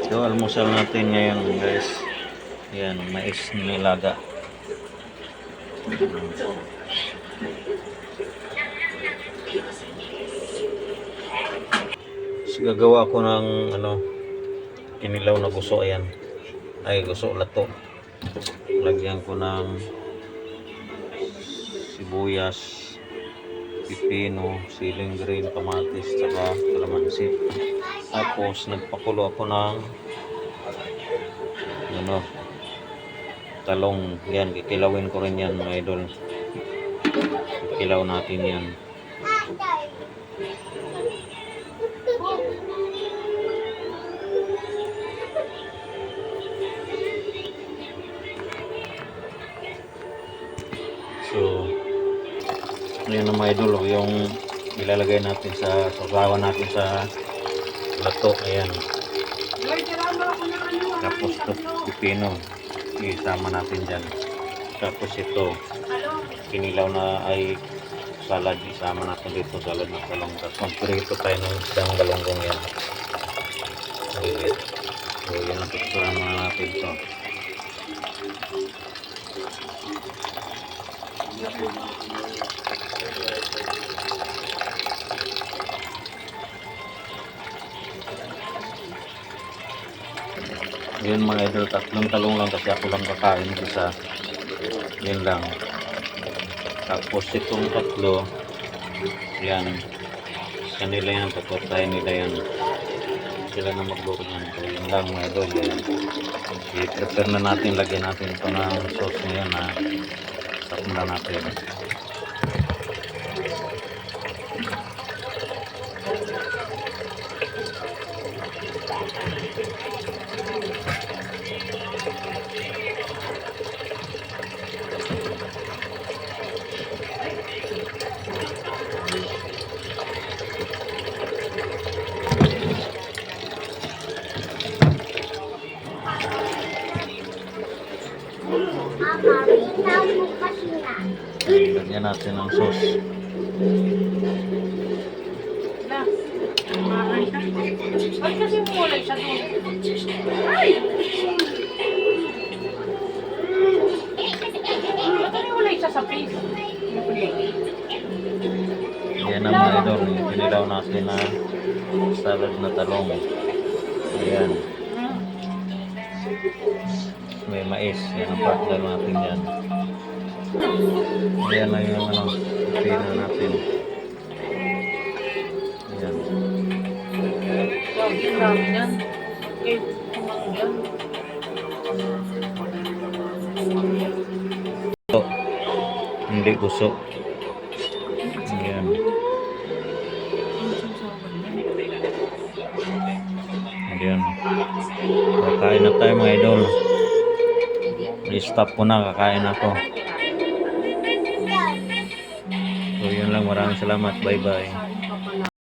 So, almusal natin ngayon guys. Yan, mais nilaga. So, gagawa ko ng kinilaw na guso. Ayan. Ay, guso lato. Lagyan ko ng sibuyas, pipino, siling green, kamatis, saka kalamansi. Tapos nagpakulo ako ng talong. Yan, kikilawin ko rin yan mga idol. Kikilaw natin yan. So, yun ang mga idol, yung ilalagay natin sa sasawan natin sa lato. Ayan. Tapos ito, pipino, isama natin dyan. Tapos ito, kinilaw na ay salad, isama natin dito, salad na talong. Tapos magprito tayo ng isang galonggong yan. So, yan ang picturean mga natin ito. Yun mga idol, tatlong talong lang kasi ako lang kakain isa. Yun lang. Tapos itong tatlo, yan, kanila yan, paportahin nila yan. Sila na magluto yan. So yun lang mga idol. I-prepare na natin, lagyan natin ito ng sauce ngayon na tapos na natin. Lagyan natin ng sauce. Bakit kasi mulay siya doon? Bakit mulay siya sa piso? Yan ang mga idol, yung kinilaw natin na salad na talong. Ayan. May mais, yan ang partner natin yan. Ayan na yung pipino natin. Ayan. Ang dami yan. Okay. Ito, hindi gusto. Ayan. Ayan. Kakain na tayo mga idol. I-stop ko na, kakain ako. So yun lang, maraming salamat. Bye bye.